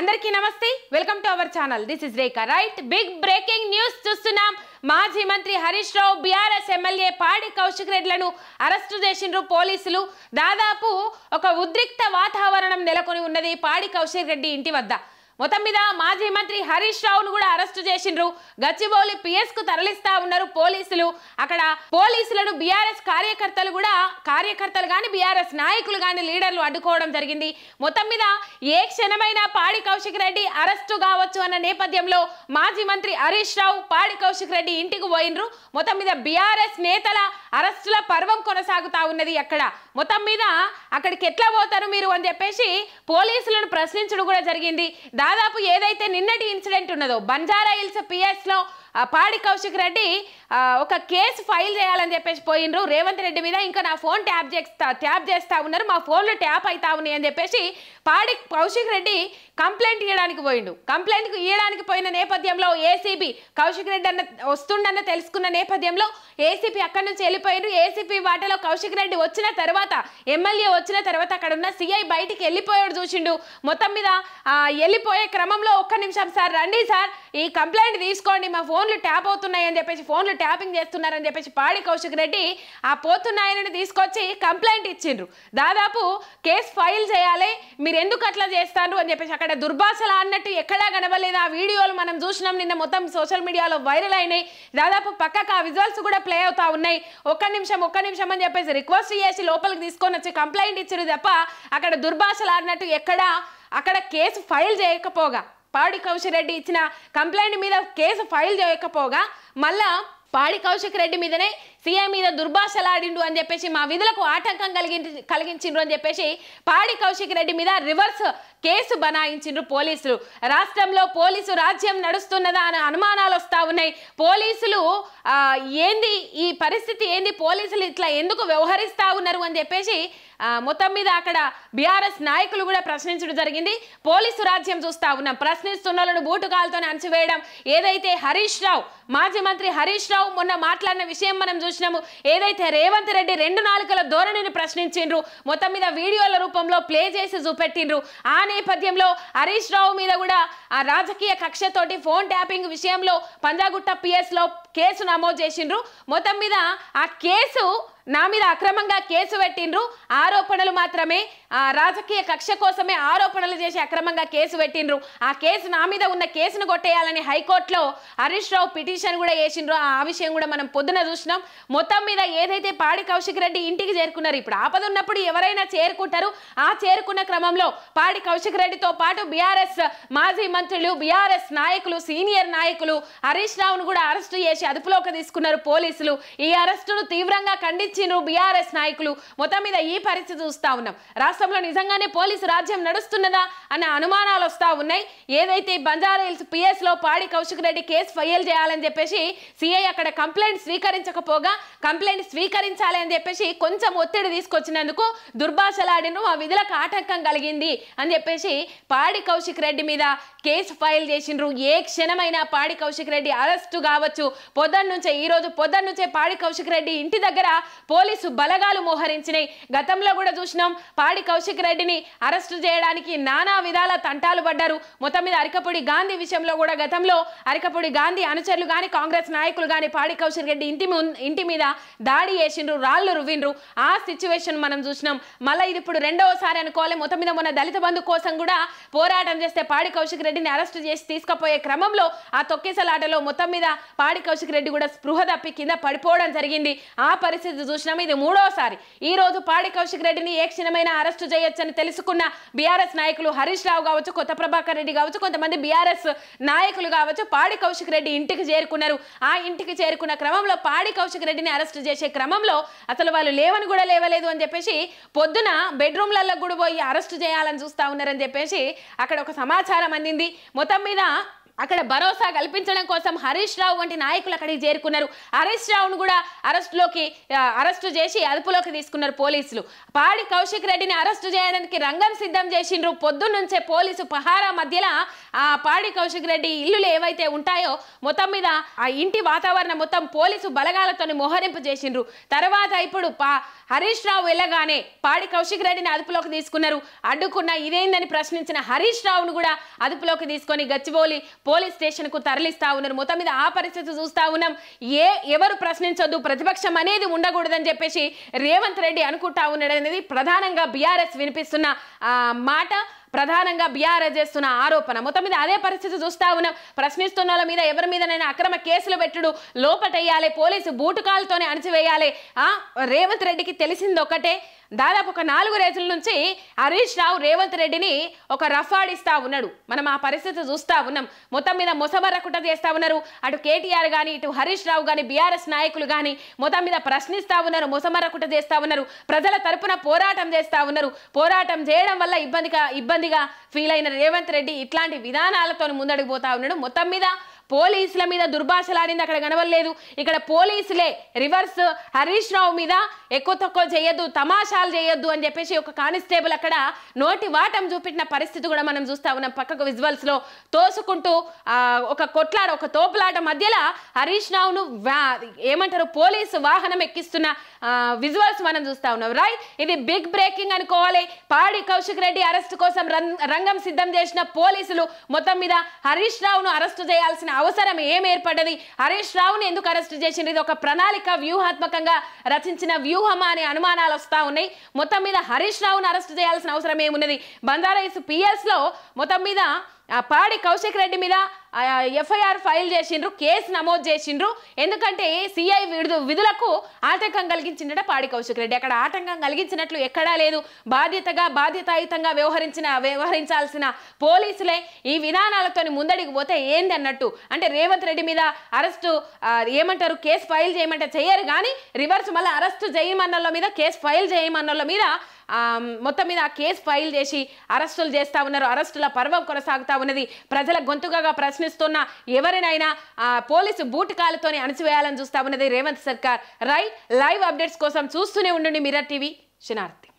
అందరికీ నమస్తే welcome to our channel this is Rekha right big breaking news చూస్తున్నాం మాజీ మంత్రి హరీష్ రావు బీఆర్ఎస్ ఎమ్మెల్యే పాడి కౌశిక్ రెడ్డిలను అరెస్టు చేసిండ్రు పోలీసులు దాదాపు ఒక ఉద్రిక్త వాతావరణం నెలకొని ఉన్నది పాడి కౌశిక్ రెడ్డి ఇంటి వద్ద మొత్తం మీద మాజీ మంత్రి హరీష్ రావును కూడా అరెస్టు చేసిండ్రు గచ్చిబౌలి పిఎస్ కు తరలిస్తా ఉన్నారు పోలీసులు అక్కడ పోలీసులను బీఆర్ఎస్ కార్యకర్తలు గాని బీఆర్ఎస్ నాయకులు గాని లీడర్లు అడ్డుకోవడం జరిగింది మొత్తం మీద ఏ క్షణమైనా పాడి కౌశిక్ రెడ్డి అరెస్టు కావచ్చు అన్న నేపథ్యంలో మాజీ మంత్రి హరీష్ రావు పాడి కౌశిక్ రెడ్డి ఇంటికి పోయినరు మొత్తం మీద బీఆర్ఎస్ నేతల అరెస్టుల పర్వం కొనసాగుతా ఉన్నది అక్కడ మొత్తం మీద అక్కడికి ఎట్లా పోతారు మీరు అని చెప్పేసి పోలీసులను ప్రశ్నించడం కూడా జరిగింది దాదాపు ఏదైతే నిన్నటి ఇన్సిడెంట్ ఉన్నదో బంజారా హిల్స్ పిఎస్ లో పాడి కౌశిక్ రెడ్డి ఒక కేసు ఫైల్ చేయాలని చెప్పేసి పోయినరు రేవంత్ రెడ్డి మీద ఇంకా నా ఫోన్ ట్యాప్ చేస్తా ఉన్నారు మా ఫోన్లో ట్యాప్ అవుతా ఉన్నాయి అని చెప్పేసి పాడి కౌశిక్ రెడ్డి కంప్లైంట్ ఇవ్వడానికి పోయిండు కంప్లైంట్ ఇవ్వడానికి పోయిన నేపథ్యంలో ఏసీబీ కౌశిక్ రెడ్డి వస్తుండన్న తెలుసుకున్న నేపథ్యంలో ఏసీపీ అక్కడి నుంచి వెళ్ళిపోయిండ్రు ఏసీపీ వాటలో కౌశిక్ రెడ్డి వచ్చిన తర్వాత ఎమ్మెల్యే వచ్చిన తర్వాత అక్కడ ఉన్న సిఐ బయటికి వెళ్ళిపోయాడు చూసిండు మొత్తం మీద వెళ్ళిపోయే క్రమంలో ఒక్క నిమిషం సార్ రండి సార్ ఈ కంప్లైంట్ తీసుకోండి మా ఫోన్లు ట్యాప్ అవుతున్నాయి అని చెప్పేసి ఫోన్లు ట్యాపింగ్ చేస్తున్నారని చెప్పేసి పాడి కౌశిక్ రెడ్డి ఆ పోతున్నాయని తీసుకొచ్చి కంప్లైంట్ ఇచ్చిండ్రు దాదాపు కేసు ఫైల్ చేయాలి మీరు ఎందుకు అట్లా చేస్తారు అని చెప్పేసి అక్కడ దుర్భాషలు అన్నట్టు ఎక్కడా కనబడలేదు ఆ వీడియోలు మనం చూసినాం నిన్న మొత్తం సోషల్ మీడియాలో వైరల్ అయినాయి దాదాపు పక్కకు ఆ విజువల్స్ కూడా ప్లే అవుతా ఉన్నాయి ఒక్క నిమిషం అని చెప్పేసి రిక్వెస్ట్ చేసి లోపలికి తీసుకొని వచ్చి కంప్లైంట్ ఇచ్చారు తప్ప అక్కడ దుర్భాషలు అన్నట్టు అక్కడ కేసు ఫైల్ చేయకపోగా పాడి కౌశిక్ రెడ్డి ఇచ్చిన కంప్లైంట్ మీద కేసు ఫైల్ చేయకపోగా మళ్ళా పాడి కౌశిక్ రెడ్డి మీదనే సీఐ మీద దుర్భాషలాడిండు అని చెప్పేసి మా విధులకు ఆటంకం కలిగించిండ్రు అని చెప్పేసి పాడి కౌశిక్ రెడ్డి మీద రివర్స్ కేసు బనాయించిండ్రు పోలీసులు రాష్ట్రంలో పోలీసు రాజ్యం నడుస్తున్నదా అనే అనుమానాలు వస్తూ ఉన్నాయి పోలీసులు ఏంది ఈ పరిస్థితి ఏంది పోలీసులు ఇట్లా ఎందుకు వ్యవహరిస్తూ ఉన్నారు అని చెప్పేసి మొత్తం మీద అక్కడ బీఆర్ఎస్ నాయకులు కూడా ప్రశ్నించడం జరిగింది పోలీసు రాజ్యం చూస్తా ఉన్నాం ప్రశ్నిస్తున్న వాళ్ళను బూటుకాలతో అణచివేయడం ఏదైతే హరీష్ రావు మాజీ మంత్రి హరీష్ రావు మొన్న మాట్లాడిన విషయం మనం చూసినాము ఏదైతే రేవంత్ రెడ్డి 2 నాలుకల ధోరణిని ప్రశ్నించిండ్రు మొత్తం మీద వీడియోల రూపంలో ప్లే చేసి చూపెట్టిండ్రు ఆ నేపథ్యంలో హరీష్ రావు మీద కూడా ఆ రాజకీయ కక్షతోటి ఫోన్ ట్యాపింగ్ విషయంలో పంజాగుట్ట పిఎస్ లో కేసు నమోదు చేసిండ్రు మొత్తం మీద ఆ కేసు నా మీద అక్రమంగా కేసు పెట్టిండ్రు ఆరోపణలు మాత్రమే రాజకీయ కక్ష కోసమే ఆరోపణలు చేసి అక్రమంగా కేసు పెట్టిండ్రు ఆ కేసు నా మీద ఉన్న కేసును కొట్టేయాలని హైకోర్టులో హరీష్ రావు పిటిషన్ కూడా వేసిండ్రు ఆ విషయం కూడా మనం పొద్దున చూసినాం మొత్తం మీద ఏదైతే పాడి కౌశిక్ రెడ్డి ఇంటికి చేరుకున్నారు ఇప్పుడు ఆపద ఉన్నప్పుడు ఎవరైనా చేరుకుంటారు ఆ చేరుకున్న క్రమంలో పాడి కౌశిక్ రెడ్డితో పాటు బీఆర్ఎస్ మాజీ మంత్రులు బీఆర్ఎస్ నాయకులు సీనియర్ నాయకులు హరీష్ రావును కూడా అరెస్టు చేసి అదుపులోకి తీసుకున్నారు పోలీసులు ఈ అరెస్టును తీవ్రంగా ఖండించారు బీఆర్ఎస్ నాయకులు మొత్తం మీద ఈ పరిస్థితి చూస్తా ఉన్నాం రాష్ట్రంలో నిజంగానే పోలీసు రాజ్యం నడుస్తున్నదా అన్న అనుమానాలు వస్తా ఉన్నాయి ఏదైతే బంజారా హిల్స్ పిఎస్ లో పాడి కౌశిక్ రెడ్డి కేసు ఫైల్ చేయాలని చెప్పేసి సిఐ అక్కడ కంప్లైంట్ స్వీకరించకపోగా కంప్లైంట్ స్వీకరించాలి అని చెప్పేసి కొంచెం ఒత్తిడి తీసుకొచ్చినందుకు దుర్భాషలాడిను ఆ విధులకు ఆటంకం కలిగింది అని చెప్పేసి పాడి కౌశిక్ రెడ్డి మీద కేసు ఫైల్ చేసిండ్రు ఏ క్షణమైనా పాడి కౌశిక్ రెడ్డి అరెస్టు కావచ్చు ఈ రోజు పొద్దున్న నుంచే పాడి కౌశిక్ రెడ్డి ఇంటి దగ్గర పోలీసు బలగాలు మోహరించినాయి గతంలో కూడా చూసినాం పాడి కౌశిక్ రెడ్డిని అరెస్టు చేయడానికి నానా విధాల తంటాలు పడ్డారు మొత్తం మీద అరికపూడి గాంధీ విషయంలో కూడా గతంలో అరికపూడి గాంధీ అనుచరులు గాని కాంగ్రెస్ నాయకులు గాని పాడి కౌశిక్ రెడ్డి ఇంటి మీద దాడి చేసిండ్రు రాళ్లు రువ్విండ్రు ఆ సిచ్యువేషన్ మనం చూసినాం మళ్ళీ ఇది ఇప్పుడు రెండవసారి అనుకోవాలి మొత్తం మీద మొన్న దళిత బంధు కోసం కూడా పోరాటం చేస్తే పాడి కౌశిక్ రెడ్డిని అరెస్టు చేసి తీసుకుపోయే క్రమంలో ఆ తొక్కేసలాటలో మొత్తం మీద పాడి కౌశిక్ రెడ్డి కూడా స్పృహ తప్పి కింద పడిపోవడం జరిగింది ఆ పరిస్థితి చూసినాం ఇది మూడోసారి ఈ రోజు పాడి కౌశిక్ రెడ్డిని ఏ క్షణమైనా అరెస్టు చేయొచ్చని తెలుసుకున్న బీఆర్ఎస్ నాయకులు హరీష్ రావు కావచ్చు కొత్త ప్రభాకర్ రెడ్డి కావచ్చు కొంతమంది బీఆర్ఎస్ నాయకులు కావచ్చు పాడి కౌశిక్ రెడ్డి ఇంటికి చేరుకున్నారు ఆ ఇంటికి చేరుకున్న క్రమంలో పాడి కౌశిక్ రెడ్డిని అరెస్టు చేసే క్రమంలో అసలు వాళ్ళు లేవని కూడా లేవలేదు అని చెప్పేసి పొద్దున బెడ్రూమ్లలో కూడా పోయి అరెస్టు చేయాలని చూస్తా ఉన్నారని చెప్పేసి అక్కడ ఒక సమాచారం అందింది మొత్తం మీద అక్కడ భరోసా కల్పించడం కోసం హరీష్ రావు వంటి నాయకులు అక్కడికి చేరుకున్నారు. హరీష్ రావును కూడా అరెస్టు చేసి అదుపులోకి తీసుకున్నారు పోలీసులు. పాడి కౌశిక్ రెడ్డిని అరెస్టు చేయడానికి రంగం సిద్ధం చేసిండ్రు. పొద్దున్నుంచే పోలీసు పహారా మధ్యలో ఆ పాడి కౌశిక్ రెడ్డి ఇల్లులు ఏవైతే ఉంటాయో మొత్తం మీద ఆ ఇంటి వాతావరణం మొత్తం పోలీసు బలగాలతో మోహరింపు చేసిండ్రు. తర్వాత ఇప్పుడు హరీష్ రావు వెళ్ళగానే పాడి కౌశిక్ రెడ్డిని అదుపులోకి తీసుకున్నారు. అడ్డుకున్న ఇదేందని ప్రశ్నించిన హరీష్ రావును కూడా అదుపులోకి తీసుకొని గచ్చిబౌలి పోలీస్ స్టేషన్ కు తరలిస్తా ఉన్నారు. మొత్తం మీద ఆ పరిస్థితి చూస్తా ఉన్నాం. ఎవరు ప్రశ్నించొద్దు, ప్రతిపక్షం అనేది ఉండకూడదని చెప్పేసి రేవంత్ రెడ్డి అనుకుంటా ఉన్నాడు అనేది ప్రధానంగా బీఆర్ఎస్ వినిపిస్తున్న మాట, ప్రధానంగా బీఆర్ఎస్ చేస్తున్న ఆరోపణ. మొత్తం మీద అదే పరిస్థితి చూస్తా ఉన్నాం. ప్రశ్నిస్తున్న వాళ్ళ మీద ఎవరి మీదనైనా అక్రమ కేసులు పెట్టుడు, లోపటేయాలి, పోలీసు బూటుకాలతోనే అణచివేయాలి. రేవంత్ రెడ్డికి తెలిసింది ఒకటే, దాదాపు ఒక 4 రోజుల నుంచి హరీష్ రావు రేవంత్ రెడ్డిని ఒక రఫాడిస్తా ఉన్నాడు. మనం ఆ పరిస్థితి చూస్తా ఉన్నాం. మొత్తం మీద మొసబరకుట చేస్తా ఉన్నారు. అటు కేటీఆర్ కానీ ఇటు హరీష్ రావు కానీ బీఆర్ఎస్ నాయకులు కానీ మొత్తం మీద ప్రశ్నిస్తా ఉన్నారు, మొసమరకుట చేస్తా ఉన్నారు, ప్రజల తరపున పోరాటం చేస్తా ఉన్నారు. పోరాటం చేయడం వల్ల ఇబ్బందిగా ఫీల్ అయిన రేవంత్ రెడ్డి ఇట్లాంటి విధానాలతో ముందడుగు పోతా ఉన్నాడు. మొత్తం మీద పోలీసుల మీద దుర్భాషలాడింది అక్కడ కనవలేదు. ఇక్కడ పోలీసులే రివర్స్ హరీష్ రావు మీద ఎక్కువ తక్కువ చేయొద్దు, తమాషాలు చేయొద్దు అని చెప్పేసి ఒక కానిస్టేబుల్ అక్కడ నోటి వాటం చూపెట్టిన పరిస్థితి కూడా మనం చూస్తా ఉన్నాం. పక్కకు విజువల్స్ లో తోసుకుంటూ ఒక తోపులాట మధ్యలో హరీష్ రావును ఏమంటారు పోలీసు వాహనం ఎక్కిస్తున్న విజువల్స్ మనం చూస్తా ఉన్నాం. రైట్, ఇది బిగ్ బ్రేకింగ్ అనుకోవాలి. పాడి కౌశిక్ రెడ్డి అరెస్ట్ కోసం రంగం సిద్ధం చేసిన పోలీసులు మొత్తం మీద హరీష్ రావును అరెస్టు చేయాల్సిన అవసరం ఏం ఏర్పడ్డది, హరీష్ రావుని ఎందుకు అరెస్ట్ చేసింది, ఇది ఒక ప్రణాళిక వ్యూహాత్మకంగా రచించిన వ్యూహమా అనే అనుమానాలు వస్తా ఉన్నాయి. మొత్తం మీద హరీష్ రావును అరెస్ట్ చేయాల్సిన అవసరం ఏమున్నది? బంజారాహిల్స్ పిఎస్ లో మొత్తం మీద పాడి కౌశిక్ రెడ్డి మీద ఎఫ్ఐఆర్ ఫైల్ చేసిండ్రు, కేసు నమోదు చేసిండ్రు. ఎందుకంటే సిఐ విధులకు ఆటంకం కలిగించిందట పాడి కౌశిక్ రెడ్డి. అక్కడ ఆటంకం కలిగించినట్లు ఎక్కడా లేదు. బాధ్యతాయుతంగా వ్యవహరించాల్సిన పోలీసులే ఈ విధానాలతో ముందడికి పోతే ఏంది అన్నట్టు. అంటే రేవంత్ రెడ్డి మీద అరెస్టు ఏమంటారు కేసు ఫైల్ చేయమంటే చెయ్యరు, కానీ రివర్స్ మళ్ళీ అరెస్టు చేయమన్నోళ్ళ మీద కేసు ఫైల్ చేయమన్నోళ్ళ మీద మొత్తం మీద ఆ కేసు ఫైల్ చేసి అరెస్టులు చేస్తా ఉన్నారు. అరెస్టుల పర్వం కొనసాగుతా ఉన్నది. ప్రజల గొంతుగా ప్రశ్నిస్తున్న ఎవరినైనా పోలీసు బూటకాలతోనే అణచివేయాలని చూస్తా ఉన్నది రేవంత్ సర్కార్. రైట్, లైవ్ అప్డేట్స్ కోసం చూస్తూనే ఉండండి మిర్రర్ టీవీ. శనార్థి.